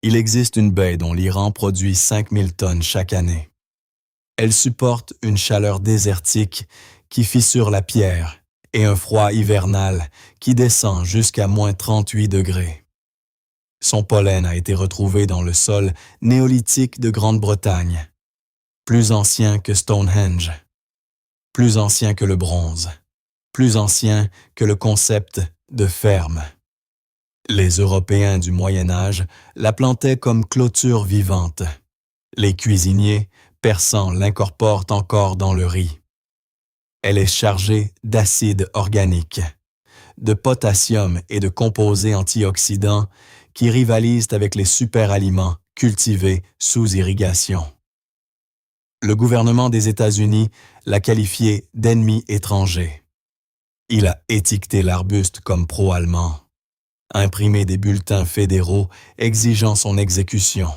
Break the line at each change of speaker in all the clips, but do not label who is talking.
Il existe une baie dont l'Iran produit 5000 tonnes chaque année. Elle supporte une chaleur désertique qui fissure la pierre et un froid hivernal qui descend jusqu'à -38 degrés. Son pollen a été retrouvé dans le sol néolithique de Grande-Bretagne, plus ancien que Stonehenge, plus ancien que le bronze, plus ancien que le concept de ferme. Les Européens du Moyen Âge la plantaient comme clôture vivante. Les cuisiniers persans l'incorporent encore dans le riz. Elle est chargée d'acide organique, de potassium et de composés antioxydants qui rivalisent avec les superaliments cultivés sous irrigation. Le gouvernement des États-Unis l'a qualifié d'ennemi étranger. Il a étiqueté l'arbuste comme pro-allemand, imprimé des bulletins fédéraux exigeant son exécution,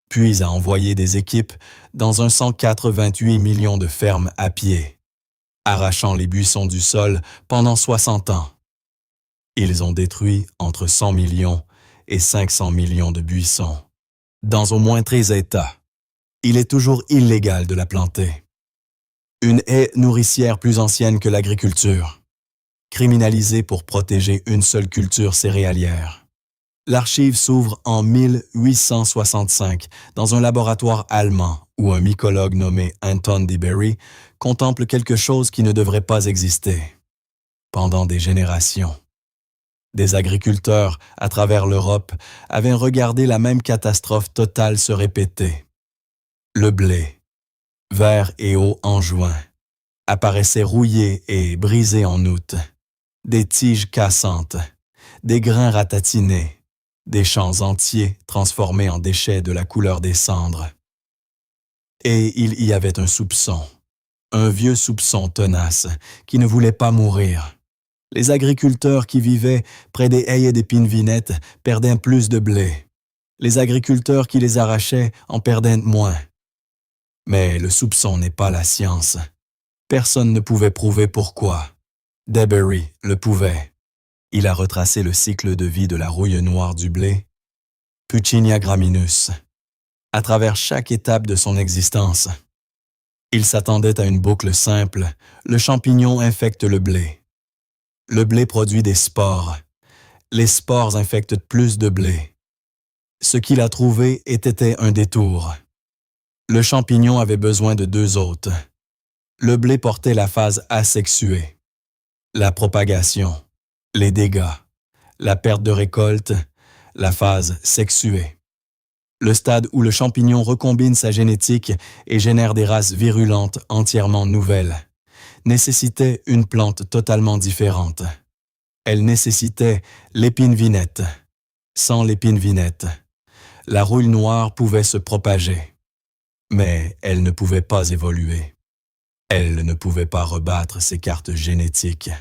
puis a envoyé des équipes dans un 188 millions de fermes à pied, arrachant les buissons du sol pendant 60 ans. Ils ont détruit entre 100 millions et 500 millions de buissons, dans au moins 13 États. Il est toujours illégal de la planter. Une haie nourricière plus ancienne que l'agriculture, criminalisée pour protéger une seule culture céréalière. L'archive s'ouvre en 1865 dans un laboratoire allemand où un mycologue nommé Anton DeBerry contemple quelque chose qui ne devrait pas exister. Pendant des générations, des agriculteurs à travers l'Europe avaient regardé la même catastrophe totale se répéter. Le blé, vert et haut en juin, apparaissait rouillé et brisé en août. Des tiges cassantes, des grains ratatinés, des champs entiers transformés en déchets de la couleur des cendres. Et il y avait un soupçon, un vieux soupçon tenace qui ne voulait pas mourir. Les agriculteurs qui vivaient près des haies d'épines-vinettes perdaient plus de blé. Les agriculteurs qui les arrachaient en perdaient moins. Mais le soupçon n'est pas la science. Personne ne pouvait prouver pourquoi. DeBerry le pouvait. Il a retracé le cycle de vie de la rouille noire du blé, Puccinia graminus, à travers chaque étape de son existence. Il s'attendait à une boucle simple. Le champignon infecte le blé. Le blé produit des spores. Les spores infectent plus de blé. Ce qu'il a trouvé était un détour. Le champignon avait besoin de 2 hôtes. Le blé portait la phase asexuée. La propagation, les dégâts, la perte de récolte, la phase sexuée. Le stade où le champignon recombine sa génétique et génère des races virulentes entièrement nouvelles, nécessitait une plante totalement différente. Elle nécessitait l'épine-vinette. Sans l'épine-vinette, la rouille noire pouvait se propager. Mais elle ne pouvait pas évoluer. Elle ne pouvait pas rebattre ses cartes génétiques.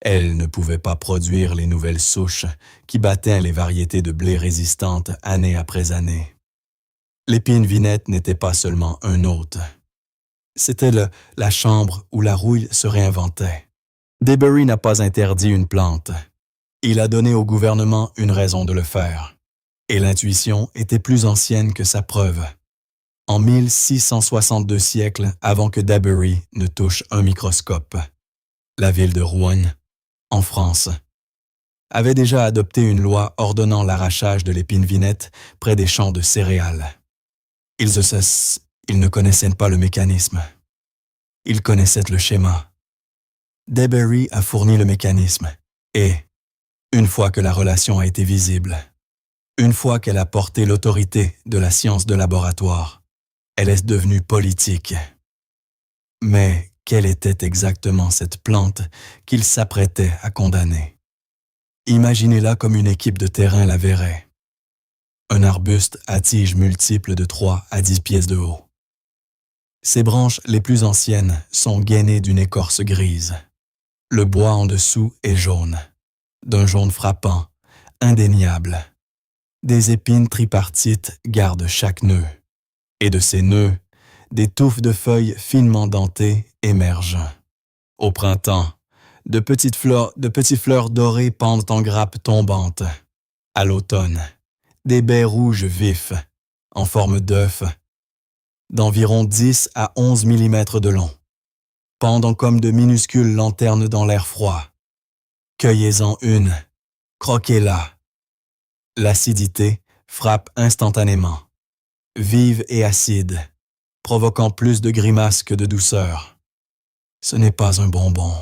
Elle ne pouvait pas produire les nouvelles souches qui battaient les variétés de blé résistantes année après année. L'épine-vinette n'était pas seulement un hôte. C'était la chambre où la rouille se réinventait. DeBerry n'a pas interdit une plante. Il a donné au gouvernement une raison de le faire. Et l'intuition était plus ancienne que sa preuve. En 1662 siècles avant que DeBerry ne touche un microscope, la ville de Rouen, en France, avait déjà adopté une loi ordonnant l'arrachage de l'épine-vinette près des champs de céréales. Ils ne connaissaient pas le mécanisme. Ils connaissaient le schéma. DeBerry a fourni le mécanisme et, une fois que la relation a été visible, une fois qu'elle a porté l'autorité de la science de laboratoire, elle est devenue politique. Mais quelle était exactement cette plante qu'il s'apprêtait à condamner? Imaginez-la comme une équipe de terrain la verrait. Un arbuste à tiges multiples de 3 à 10 pieds de haut. Ses branches les plus anciennes sont gainées d'une écorce grise. Le bois en dessous est jaune, d'un jaune frappant, indéniable. Des épines tripartites gardent chaque nœud. Et de ces nœuds, des touffes de feuilles finement dentées émergent. Au printemps, de petites fleurs dorées pendent en grappes tombantes. À l'automne, Des baies rouges vifs, en forme d'œuf, d'environ 10 à 11 mm de long, pendant comme de minuscules lanternes dans l'air froid. Cueillez-en une, croquez-la. L'acidité frappe instantanément, vive et acide, provoquant plus de grimaces que de douceur. Ce n'est pas un bonbon.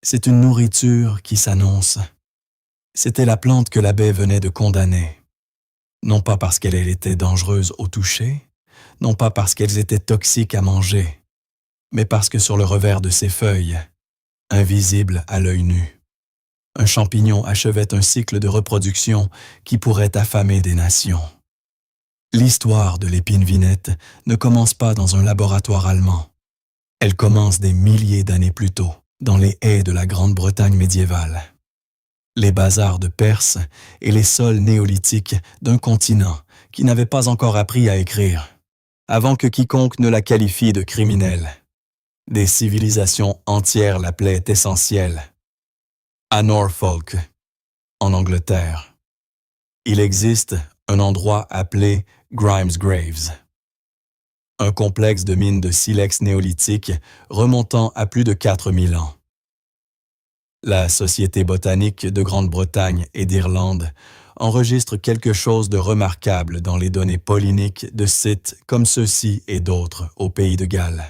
C'est une nourriture qui s'annonce. C'était la plante que la baie venait de condamner. Non pas parce qu'elle était dangereuse au toucher, non pas parce qu'elles étaient toxiques à manger, mais parce que sur le revers de ses feuilles, invisible à l'œil nu, un champignon achevait un cycle de reproduction qui pourrait affamer des nations. L'histoire de l'épine vinette ne commence pas dans un laboratoire allemand. Elle commence des milliers d'années plus tôt, dans les haies de la Grande-Bretagne médiévale. Les bazars de Perse et les sols néolithiques d'un continent qui n'avait pas encore appris à écrire, avant que quiconque ne la qualifie de criminelle. Des civilisations entières l'appelaient essentielle. À Norfolk, en Angleterre, il existe un endroit appelé Grimes Graves, un complexe de mines de silex néolithique remontant à plus de 4000 ans. La Société botanique de Grande-Bretagne et d'Irlande enregistre quelque chose de remarquable dans les données polliniques de sites comme ceux-ci et d'autres au pays de Galles.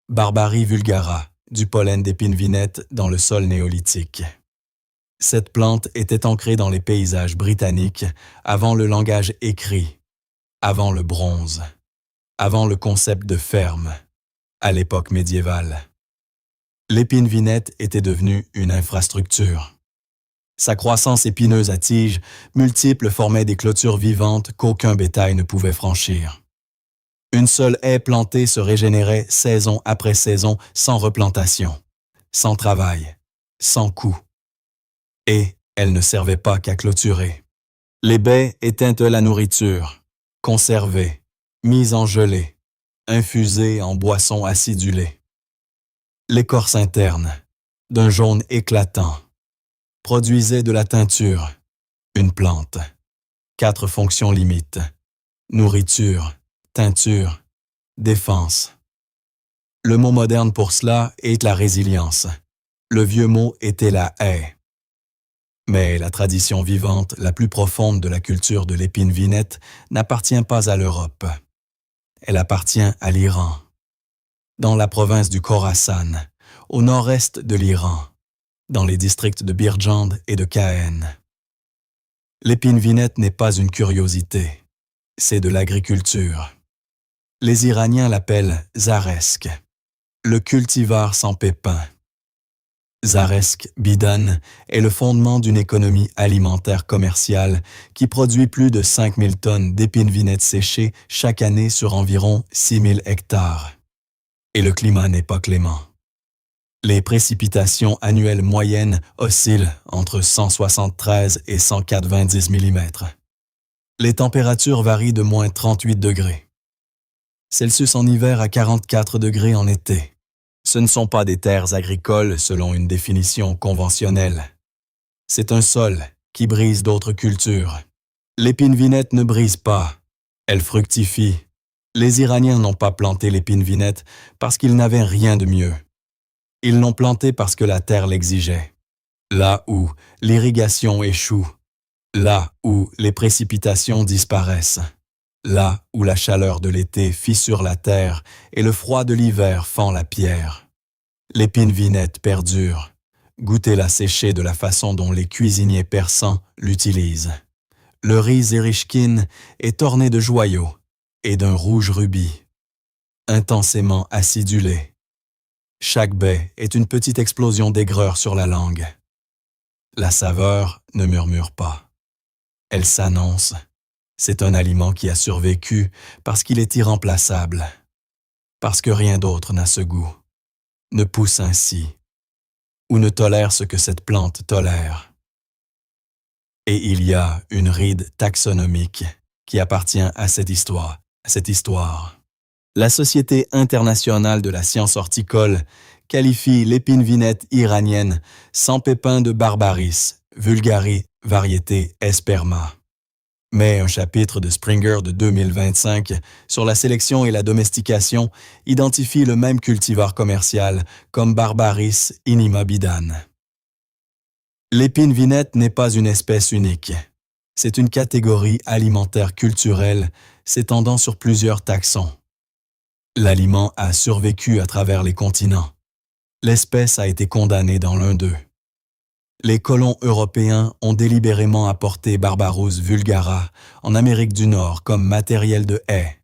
Barbarie vulgara, du pollen d'épine vinette dans le sol néolithique. Cette plante était ancrée dans les paysages britanniques avant le langage écrit, avant le bronze, avant le concept de ferme, à l'époque médiévale. L'épine vinette était devenue une infrastructure. Sa croissance épineuse à tiges multiples formait des clôtures vivantes qu'aucun bétail ne pouvait franchir. Une seule haie plantée se régénérait saison après saison sans replantation, sans travail, sans coût. Et elle ne servait pas qu'à clôturer. Les baies étaient de la nourriture, conservée, mise en gelée, infusée en boisson acidulée. L'écorce interne, d'un jaune éclatant, produisait de la teinture, une plante. 4 fonctions limites: nourriture, teinture, défense. Le mot moderne pour cela est la résilience. Le vieux mot était la haie. Mais la tradition vivante la plus profonde de la culture de l'épine vinette n'appartient pas à l'Europe. Elle appartient à l'Iran. Dans la province du Khorasan, au nord-est de l'Iran, dans les districts de Birjand et de Caen. L'épine vinette n'est pas une curiosité, c'est de l'agriculture. Les Iraniens l'appellent zaresk, le cultivar sans pépins. Zaresk Bidan est le fondement d'une économie alimentaire commerciale qui produit plus de 5000 tonnes d'épines vinettes séchées chaque année sur environ 6000 hectares. Et le climat n'est pas clément. Les précipitations annuelles moyennes oscillent entre 173 et 190 mm. Les températures varient de moins 38 degrés. Celsius en hiver à 44 degrés en été. Ce ne sont pas des terres agricoles selon une définition conventionnelle. C'est un sol qui brise d'autres cultures. L'épine vinette ne brise pas, elle fructifie. Les Iraniens n'ont pas planté l'épine vinette parce qu'ils n'avaient rien de mieux. Ils l'ont plantée parce que la terre l'exigeait. Là où l'irrigation échoue, là où les précipitations disparaissent, là où la chaleur de l'été fissure la terre et le froid de l'hiver fend la pierre. L'épine vinette perdure. Goûtez-la séchée de la façon dont les cuisiniers persans l'utilisent. Le riz zérishkin est orné de joyaux et d'un rouge rubis, intensément acidulé. Chaque baie est une petite explosion d'aigreur sur la langue. La saveur ne murmure pas. Elle s'annonce. C'est un aliment qui a survécu parce qu'il est irremplaçable, parce que rien d'autre n'a ce goût, ne pousse ainsi, ou ne tolère ce que cette plante tolère. Et il y a une ride taxonomique qui appartient à cette histoire. La Société internationale de la science horticole qualifie l'épine vinette iranienne sans pépins de Barbaris, vulgari, variété Esperma. Mais un chapitre de Springer de 2025 sur la sélection et la domestication identifie le même cultivar commercial comme Barbaris inima-bidane. L'épine vinette n'est pas une espèce unique. C'est une catégorie alimentaire culturelle s'étendant sur plusieurs taxons. L'aliment a survécu à travers les continents. L'espèce a été condamnée dans l'un d'eux. Les colons européens ont délibérément apporté Barbarus vulgara en Amérique du Nord comme matériel de haie.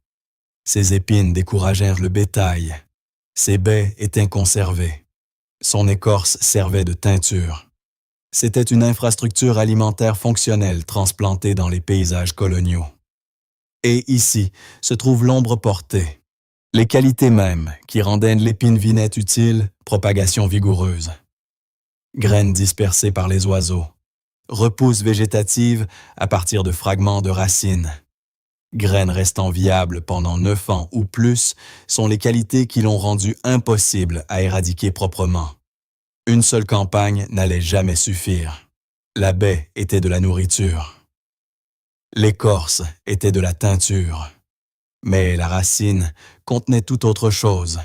Ses épines découragèrent le bétail. Ses baies étaient conservées. Son écorce servait de teinture. C'était une infrastructure alimentaire fonctionnelle transplantée dans les paysages coloniaux. Et ici se trouve l'ombre portée. Les qualités mêmes qui rendaient l'épine vinette utile, propagation vigoureuse. Graines dispersées par les oiseaux. Repousse végétative à partir de fragments de racines. Graines restant viables pendant 9 ans ou plus sont les qualités qui l'ont rendu impossible à éradiquer proprement. Une seule campagne n'allait jamais suffire. La baie était de la nourriture. L'écorce était de la teinture. Mais la racine contenait tout autre chose.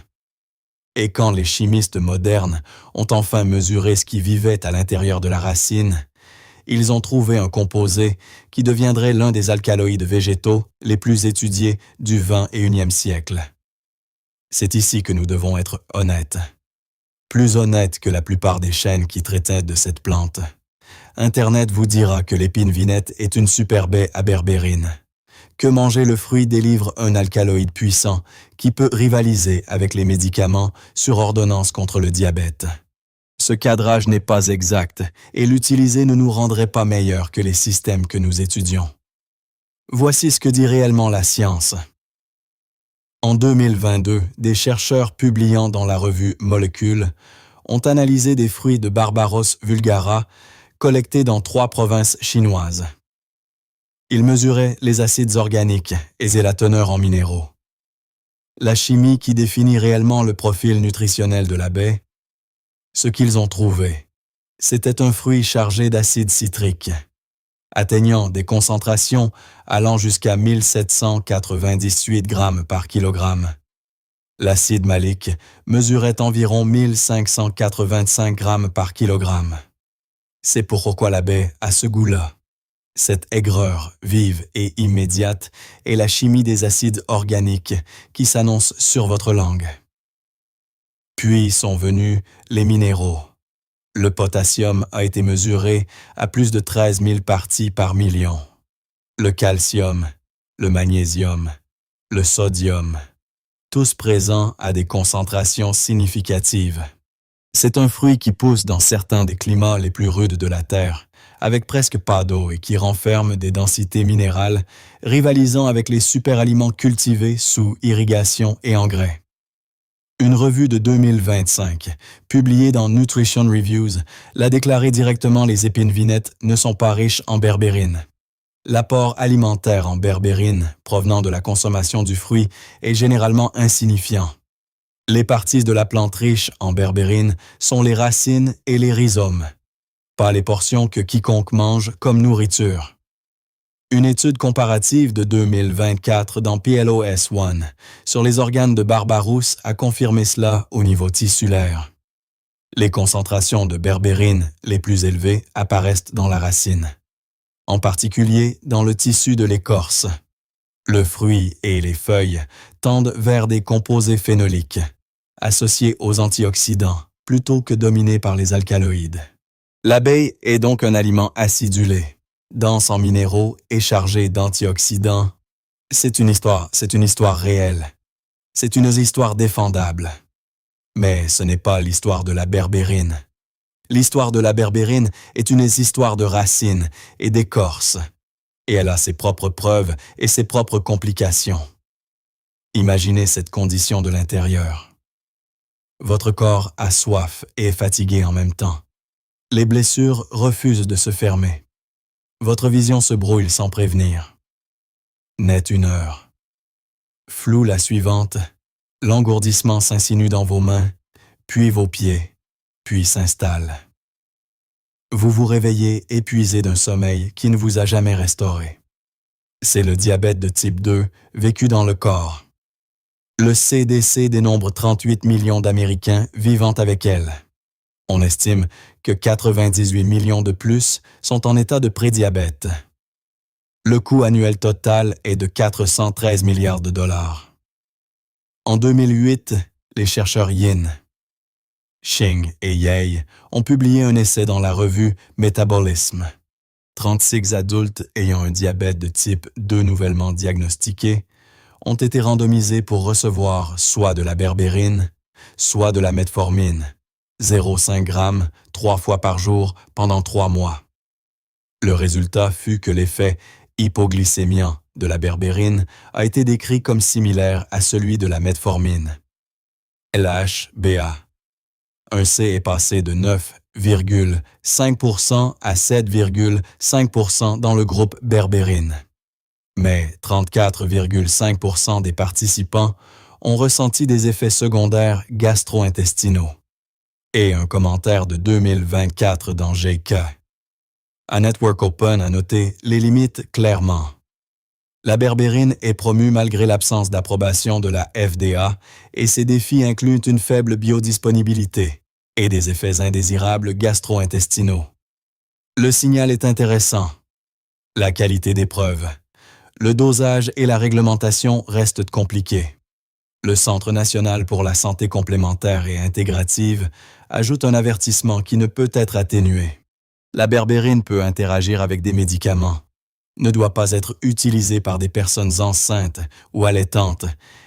Et quand les chimistes modernes ont enfin mesuré ce qui vivait à l'intérieur de la racine, ils ont trouvé un composé qui deviendrait l'un des alcaloïdes végétaux les plus étudiés du XXIe siècle. C'est ici que nous devons être honnêtes. Plus honnêtes que la plupart des chaînes qui traitaient de cette plante. Internet vous dira que l'épine vinette est une super baie à berbérine. Que manger le fruit délivre un alcaloïde puissant qui peut rivaliser avec les médicaments sur ordonnance contre le diabète. Ce cadrage n'est pas exact et l'utiliser ne nous rendrait pas meilleurs que les systèmes que nous étudions. Voici ce que dit réellement la science. En 2022, des chercheurs publiant dans la revue Molecule ont analysé des fruits de Barbaros vulgara collectés dans 3 provinces chinoises. Ils mesuraient les acides organiques et la teneur en minéraux. La chimie qui définit réellement le profil nutritionnel de la baie, ce qu'ils ont trouvé, c'était un fruit chargé d'acide citrique, atteignant des concentrations allant jusqu'à 1798 grammes par kilogramme. L'acide malique mesurait environ 1585 grammes par kilogramme. C'est pourquoi la baie a ce goût-là. Cette aigreur vive et immédiate est la chimie des acides organiques qui s'annonce sur votre langue. Puis sont venus les minéraux. Le potassium a été mesuré à plus de 13 000 parties par million. Le calcium, le magnésium, le sodium, tous présents à des concentrations significatives. C'est un fruit qui pousse dans certains des climats les plus rudes de la Terre, avec presque pas d'eau et qui renferme des densités minérales rivalisant avec les superaliments cultivés sous irrigation et engrais. Une revue de 2025, publiée dans Nutrition Reviews, l'a déclaré directement: les épines vinettes ne sont pas riches en berbérine. L'apport alimentaire en berbérine provenant de la consommation du fruit est généralement insignifiant. Les parties de la plante riche en berbérine sont les racines et les rhizomes, pas les portions que quiconque mange comme nourriture. Une étude comparative de 2024 dans PLOS ONE sur les organes de Barbarus a confirmé cela au niveau tissulaire. Les concentrations de berbérine les plus élevées apparaissent dans la racine, en particulier dans le tissu de l'écorce. Le fruit et les feuilles tendent vers des composés phénoliques, associés aux antioxydants, plutôt que dominés par les alcaloïdes. L'abeille est donc un aliment acidulé, dense en minéraux et chargé d'antioxydants. C'est une histoire réelle. C'est une histoire défendable. Mais ce n'est pas l'histoire de la berbérine. L'histoire de la berbérine est une histoire de racines et d'écorce. Et elle a ses propres preuves et ses propres complications. Imaginez cette condition de l'intérieur. Votre corps a soif et est fatigué en même temps. Les blessures refusent de se fermer. Votre vision se brouille sans prévenir. Naît une heure. Floue la suivante, l'engourdissement s'insinue dans vos mains, puis vos pieds, puis s'installe. Vous vous réveillez épuisé d'un sommeil qui ne vous a jamais restauré. C'est le diabète de type 2 vécu dans le corps. Le CDC dénombre 38 millions d'Américains vivant avec elle. On estime que 98 millions de plus sont en état de prédiabète. Le coût annuel total est de 413 milliards de dollars. En 2008, les chercheurs Yin, Xing et Yei ont publié un essai dans la revue Métabolisme. 36 adultes ayant un diabète de type 2 nouvellement diagnostiqué ont été randomisés pour recevoir soit de la berbérine, soit de la metformine, 0,5 g 3 fois par jour pendant 3 mois. Le résultat fut que l'effet hypoglycémiant de la berbérine a été décrit comme similaire à celui de la metformine. LHBA. Un C est passé de 9,5% à 7,5% dans le groupe berbérine. Mais 34,5% des participants ont ressenti des effets secondaires gastro-intestinaux. Et un commentaire de 2024 dans GK. A Network Open a noté les limites clairement. La berbérine est promue malgré l'absence d'approbation de la FDA et ses défis incluent une faible biodisponibilité et des effets indésirables gastro-intestinaux. Le signal est intéressant. La qualité des preuves. Le dosage et la réglementation restent compliqués. Le Centre national pour la santé complémentaire et intégrative ajoute un avertissement qui ne peut être atténué. La berbérine peut interagir avec des médicaments, ne doit pas être utilisée par des personnes enceintes ou allaitantes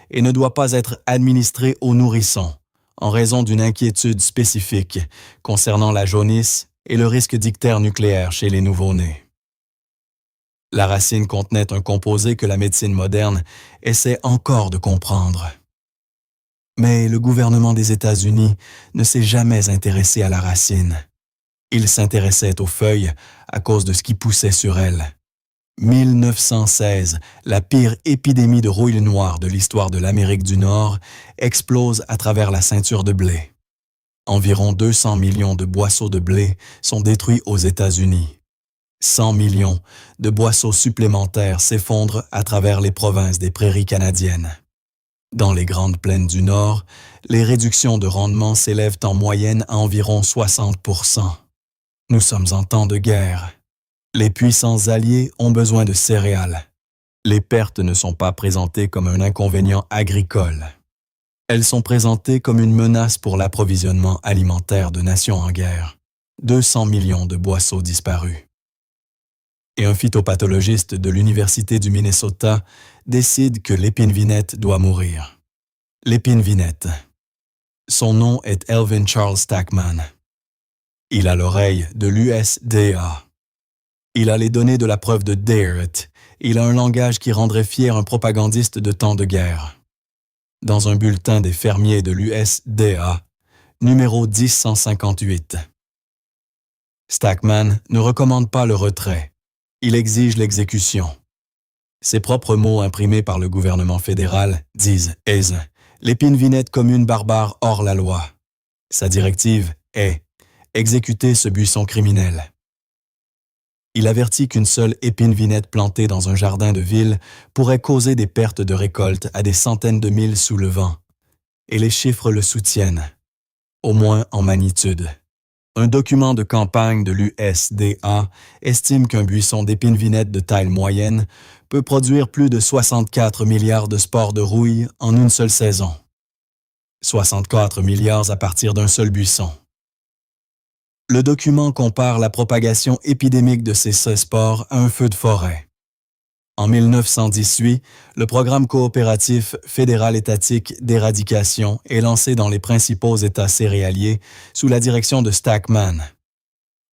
et ne doit pas être administrée aux nourrissons en raison d'une inquiétude spécifique concernant la jaunisse et le risque d'ictère nucléaire chez les nouveau-nés. La racine contenait un composé que la médecine moderne essaie encore de comprendre. Mais le gouvernement des États-Unis ne s'est jamais intéressé à la racine. Il s'intéressait aux feuilles à cause de ce qui poussait sur elles. 1916, la pire épidémie de rouille noire de l'histoire de l'Amérique du Nord, explose à travers la ceinture de blé. Environ 200 millions de boisseaux de blé sont détruits aux États-Unis. 100 millions de boisseaux supplémentaires s'effondrent à travers les provinces des prairies canadiennes. Dans les grandes plaines du Nord, les réductions de rendement s'élèvent en moyenne à environ 60%. Nous sommes en temps de guerre. Les puissants alliés ont besoin de céréales. Les pertes ne sont pas présentées comme un inconvénient agricole. Elles sont présentées comme une menace pour l'approvisionnement alimentaire de nations en guerre. 200 millions de boisseaux disparus. Et un phytopathologiste de l'Université du Minnesota décide que l'épine-vinette doit mourir. L'épine-vinette. Son nom est Elvin Charles Stackman. Il a l'oreille de l'USDA. Il a les données de la preuve de Dayert. Il a un langage qui rendrait fier un propagandiste de temps de guerre. Dans un bulletin des fermiers de l'USDA, numéro 1058. Stackman ne recommande pas le retrait. Il exige l'exécution. Ses propres mots imprimés par le gouvernement fédéral disent « l'épine-vinette commune barbare hors la loi ». Sa directive est « exécuter ce buisson criminel ». Il avertit qu'une seule épine-vinette plantée dans un jardin de ville pourrait causer des pertes de récolte à des centaines de milles sous le vent. Et les chiffres le soutiennent, au moins en magnitude. Un document de campagne de l'USDA estime qu'un buisson d'épine-vinette de taille moyenne peut produire plus de 64 milliards de spores de rouille en une seule saison. 64 milliards à partir d'un seul buisson. Le document compare la propagation épidémique de ces spores à un feu de forêt. En 1918, le programme coopératif fédéral-étatique d'éradication est lancé dans les principaux États céréaliers sous la direction de Stackman.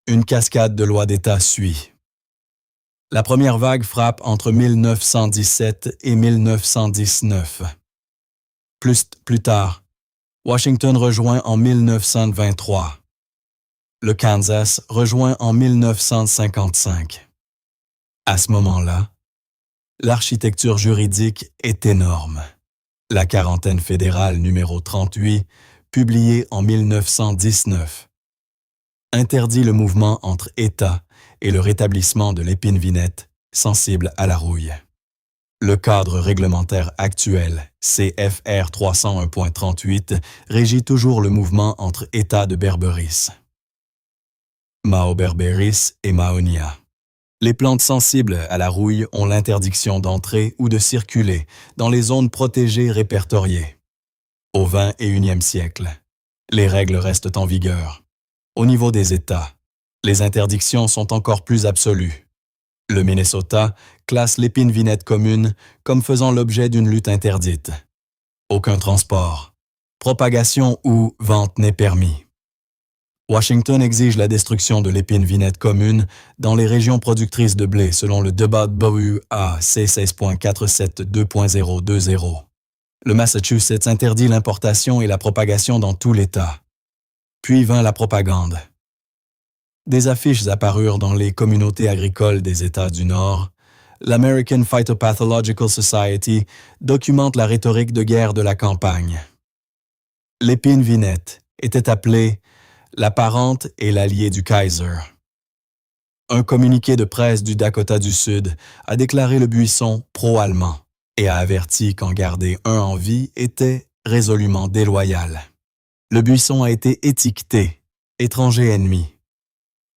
Une cascade de lois d'État suit. La première vague frappe entre 1917 et 1919. Plus tard, Washington rejoint en 1923. Le Kansas rejoint en 1955. À ce moment-là, l'architecture juridique est énorme. La quarantaine fédérale numéro 38, publiée en 1919, interdit le mouvement entre États et le rétablissement de l'épine-vinette sensible à la rouille. Le cadre réglementaire actuel, CFR 301.38, régit toujours le mouvement entre États de Berberis. Mao berberis et Mahonia. Les plantes sensibles à la rouille ont l'interdiction d'entrer ou de circuler dans les zones protégées répertoriées. Au XXIe siècle, les règles restent en vigueur. Au niveau des États, les interdictions sont encore plus absolues. Le Minnesota classe l'épine-vinette commune comme faisant l'objet d'une lutte interdite. Aucun transport, propagation ou vente n'est permis. Washington exige la destruction de l'épine-vinette commune dans les régions productrices de blé selon le WA C16.472.020. Le Massachusetts interdit l'importation et la propagation dans tout l'État. Puis vint la propagande. Des affiches apparurent dans les communautés agricoles des États du Nord. L'American Phytopathological Society documente la rhétorique de guerre de la campagne. L'épine-vinette était appelée la parente et l'alliée du Kaiser. Un communiqué de presse du Dakota du Sud a déclaré le buisson pro-allemand et a averti qu'en garder un en vie était résolument déloyal. Le buisson a été étiqueté « étranger ennemi ».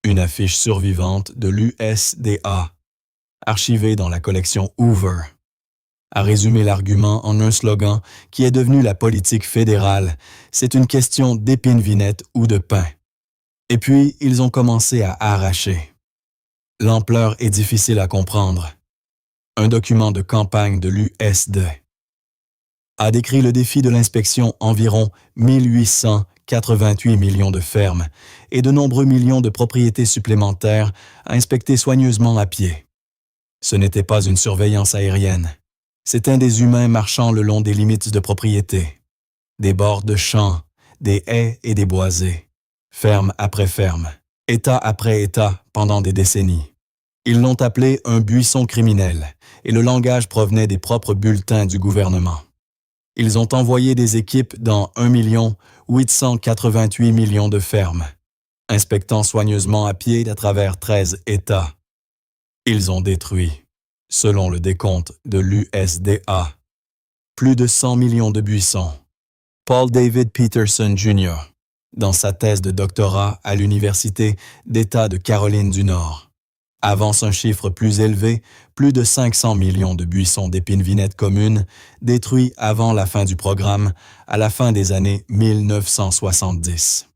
Une affiche survivante de l'USDA, archivée dans la collection Hoover, a résumé l'argument en un slogan qui est devenu la politique fédérale. C'est une question d'épine-vinette ou de pain. Et puis, ils ont commencé à arracher. L'ampleur est difficile à comprendre. Un document de campagne de l'USD a décrit le défi de l'inspection environ 1888 millions de fermes et de nombreux millions de propriétés supplémentaires à inspecter soigneusement à pied. Ce n'était pas une surveillance aérienne. C'étaient des humains marchant le long des limites de propriété, des bords de champs, des haies et des boisés, ferme après ferme, État après État pendant des décennies. Ils l'ont appelé un buisson criminel et le langage provenait des propres bulletins du gouvernement. Ils ont envoyé des équipes dans 1 888 millions de fermes, inspectant soigneusement à pied à travers 13 États. Ils ont détruit, selon le décompte de l'USDA, plus de 100 millions de buissons. Paul David Peterson Jr., dans sa thèse de doctorat à l'Université d'État de Caroline du Nord, avance un chiffre plus élevé, plus de 500 millions de buissons d'épine-vinette commune détruits avant la fin du programme, à la fin des années 1970.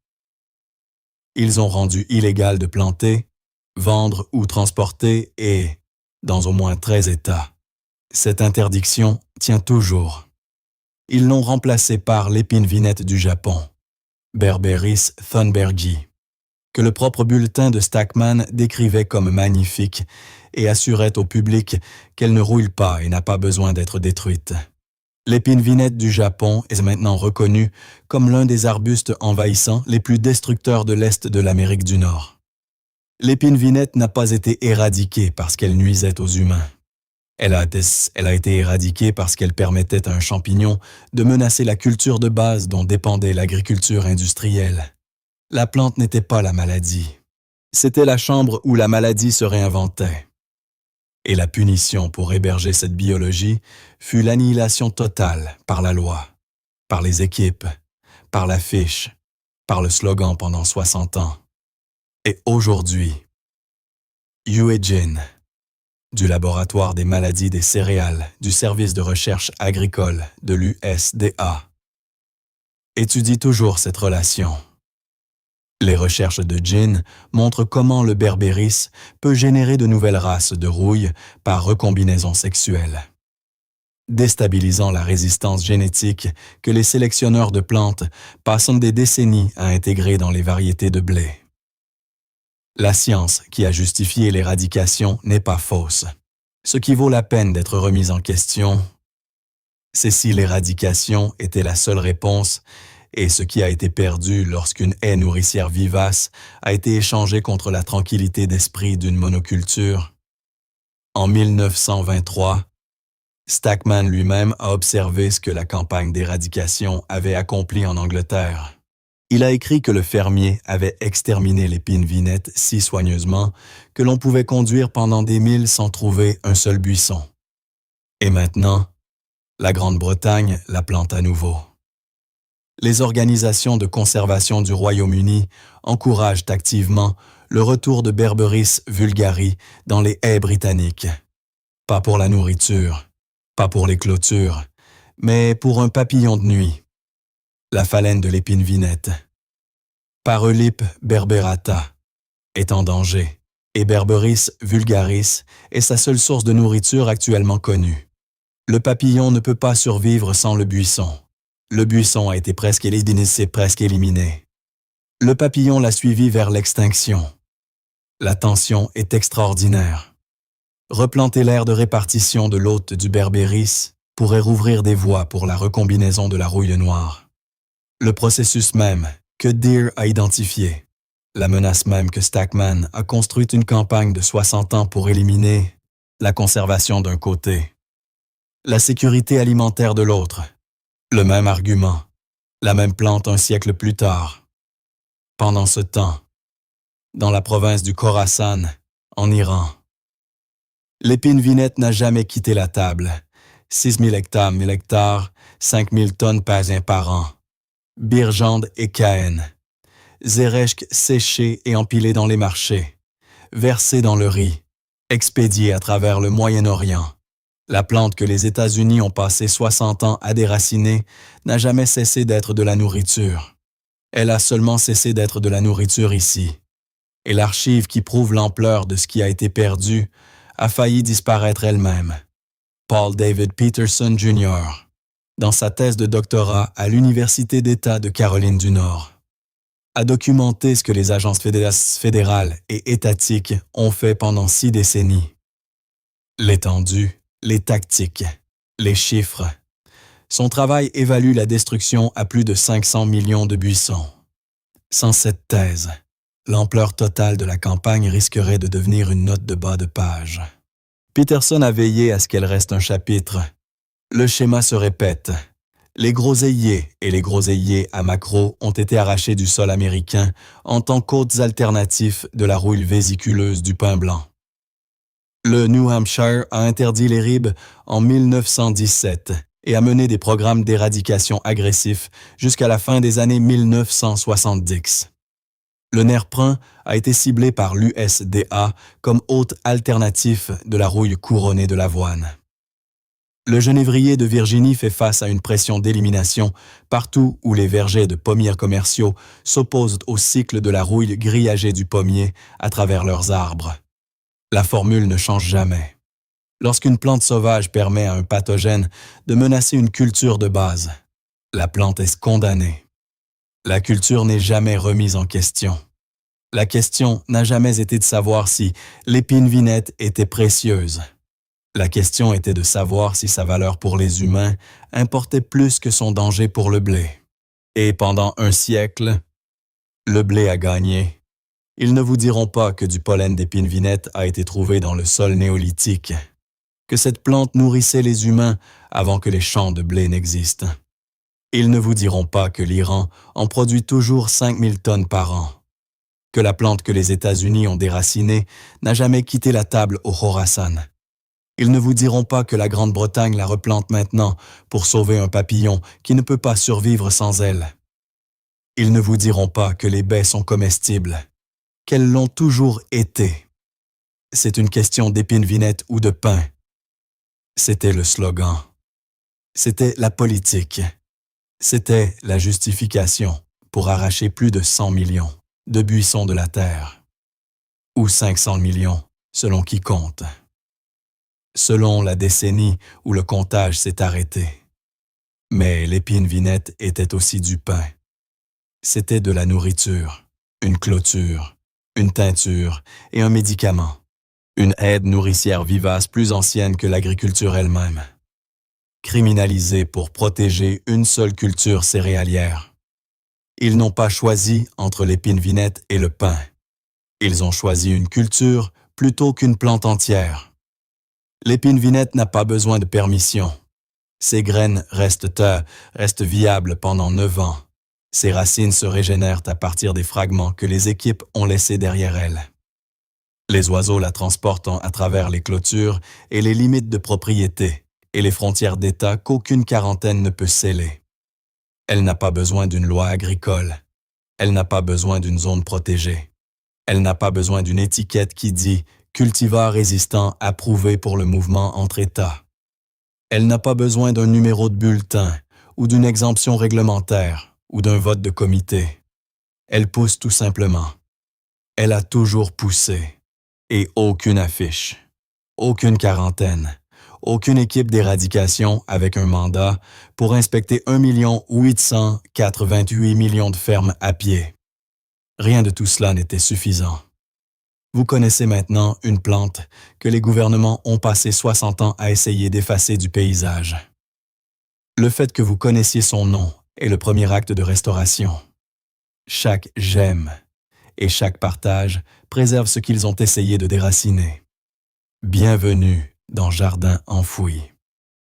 Ils ont rendu illégal de planter, vendre ou transporter et, dans au moins 13 États, cette interdiction tient toujours. Ils l'ont remplacée par l'épine-vinette du Japon, Berberis thunbergi, que le propre bulletin de Stackman décrivait comme magnifique et assurait au public qu'elle ne rouille pas et n'a pas besoin d'être détruite. L'épine-vinette du Japon est maintenant reconnue comme l'un des arbustes envahissants les plus destructeurs de l'Est de l'Amérique du Nord. L'épine-vinette n'a pas été éradiquée parce qu'elle nuisait aux humains. Elle a été éradiquée parce qu'elle permettait à un champignon de menacer la culture de base dont dépendait l'agriculture industrielle. La plante n'était pas la maladie. C'était la chambre où la maladie se réinventait. Et la punition pour héberger cette biologie fut l'annihilation totale par la loi, par les équipes, par l'affiche, par le slogan pendant 60 ans. Et aujourd'hui, Eugene, du laboratoire des maladies des céréales du service de recherche agricole de l'USDA, étudie toujours cette relation. Les recherches de Gene montrent comment le berberis peut générer de nouvelles races de rouille par recombinaison sexuelle, déstabilisant la résistance génétique que les sélectionneurs de plantes passent des décennies à intégrer dans les variétés de blé. La science qui a justifié l'éradication n'est pas fausse. Ce qui vaut la peine d'être remis en question, c'est si l'éradication était la seule réponse et ce qui a été perdu lorsqu'une haie nourricière vivace a été échangée contre la tranquillité d'esprit d'une monoculture. En 1923, Stackman lui-même a observé ce que la campagne d'éradication avait accompli en Angleterre. Il a écrit que le fermier avait exterminé l'épine-vinette si soigneusement que l'on pouvait conduire pendant des milles sans trouver un seul buisson. Et maintenant, la Grande-Bretagne la plante à nouveau. Les organisations de conservation du Royaume-Uni encouragent activement le retour de Berberis vulgaris dans les haies britanniques. Pas pour la nourriture, pas pour les clôtures, mais pour un papillon de nuit, la phalène de l'épine vinette. Parelype berberata est en danger et Berberis vulgaris est sa seule source de nourriture actuellement connue. Le papillon ne peut pas survivre sans le buisson. Le buisson a été presque éliminé. Le papillon l'a suivi vers l'extinction. La tension est extraordinaire. Replanter l'aire de répartition de l'hôte du Berberis pourrait rouvrir des voies pour la recombinaison de la rouille noire. Le processus même que Deere a identifié, la menace même que Stackman a construite une campagne de 60 ans pour éliminer, la conservation d'un côté, la sécurité alimentaire de l'autre, le même argument, la même plante un siècle plus tard. Pendant ce temps, dans la province du Khorasan, en Iran, l'épine vinette n'a jamais quitté la table. 6000 hectares, 5000 tonnes par an. Birjande et Caen. Zérechk séchés et empilés dans les marchés. Versés dans le riz. Expédiés à travers le Moyen-Orient. La plante que les États-Unis ont passé 60 ans à déraciner n'a jamais cessé d'être de la nourriture. Elle a seulement cessé d'être de la nourriture ici. Et l'archive qui prouve l'ampleur de ce qui a été perdu a failli disparaître elle-même. Paul David Peterson Jr., dans sa thèse de doctorat à l'Université d'État de Caroline du Nord, a documenté ce que les agences fédérales et étatiques ont fait pendant 6 décennies. L'étendue, les tactiques, les chiffres. Son travail évalue la destruction à plus de 500 millions de buissons. Sans cette thèse, l'ampleur totale de la campagne risquerait de devenir une note de bas de page. Peterson a veillé à ce qu'elle reste un chapitre. Le schéma se répète. Les groseilliers et les groseilliers à maquereaux ont été arrachés du sol américain en tant qu'hôtes alternatifs de la rouille vésiculeuse du pin blanc. Le New Hampshire a interdit les ribes en 1917 et a mené des programmes d'éradication agressifs jusqu'à la fin des années 1970. Le nerf brun a été ciblé par l'USDA comme hôte alternatif de la rouille couronnée de l'avoine. Le genévrier de Virginie fait face à une pression d'élimination partout où les vergers de pommiers commerciaux s'opposent au cycle de la rouille grillagée du pommier à travers leurs arbres. La formule ne change jamais. Lorsqu'une plante sauvage permet à un pathogène de menacer une culture de base, la plante est condamnée. La culture n'est jamais remise en question. La question n'a jamais été de savoir si l'épine vinette était précieuse. La question était de savoir si sa valeur pour les humains importait plus que son danger pour le blé. Et pendant un siècle, le blé a gagné. Ils ne vous diront pas que du pollen d'épine vinette a été trouvé dans le sol néolithique, que cette plante nourrissait les humains avant que les champs de blé n'existent. Ils ne vous diront pas que l'Iran en produit toujours 5000 tonnes par an, que la plante que les États-Unis ont déracinée n'a jamais quitté la table au Khorasan. Ils ne vous diront pas que la Grande-Bretagne la replante maintenant pour sauver un papillon qui ne peut pas survivre sans elle. Ils ne vous diront pas que les baies sont comestibles, qu'elles l'ont toujours été. C'est une question d'épine vinette ou de pain. C'était le slogan. C'était la politique. C'était la justification pour arracher plus de 100 millions de buissons de la terre. Ou 500 millions, selon qui compte. Selon la décennie où le comptage s'est arrêté. Mais l'épine vinette était aussi du pain. C'était de la nourriture, une clôture, une teinture et un médicament. Une aide nourricière vivace plus ancienne que l'agriculture elle-même. Criminalisée pour protéger une seule culture céréalière. Ils n'ont pas choisi entre l'épine vinette et le pain. Ils ont choisi une culture plutôt qu'une plante entière. L'épine vinette n'a pas besoin de permission. Ses graines restent viables pendant 9 ans. Ses racines se régénèrent à partir des fragments que les équipes ont laissés derrière elles. Les oiseaux la transportent à travers les clôtures et les limites de propriété et les frontières d'État qu'aucune quarantaine ne peut sceller. Elle n'a pas besoin d'une loi agricole. Elle n'a pas besoin d'une zone protégée. Elle n'a pas besoin d'une étiquette qui dit « cultivar résistant approuvé pour le mouvement entre États ». Elle n'a pas besoin d'un numéro de bulletin ou d'une exemption réglementaire ou d'un vote de comité. Elle pousse tout simplement. Elle a toujours poussé. Et aucune affiche, aucune quarantaine, aucune équipe d'éradication avec un mandat pour inspecter 1 888 000 de fermes à pied. Rien de tout cela n'était suffisant. Vous connaissez maintenant une plante que les gouvernements ont passé 60 ans à essayer d'effacer du paysage. Le fait que vous connaissiez son nom est le premier acte de restauration. Chaque « j'aime » et chaque partage préserve ce qu'ils ont essayé de déraciner. Bienvenue dans Jardin enfoui.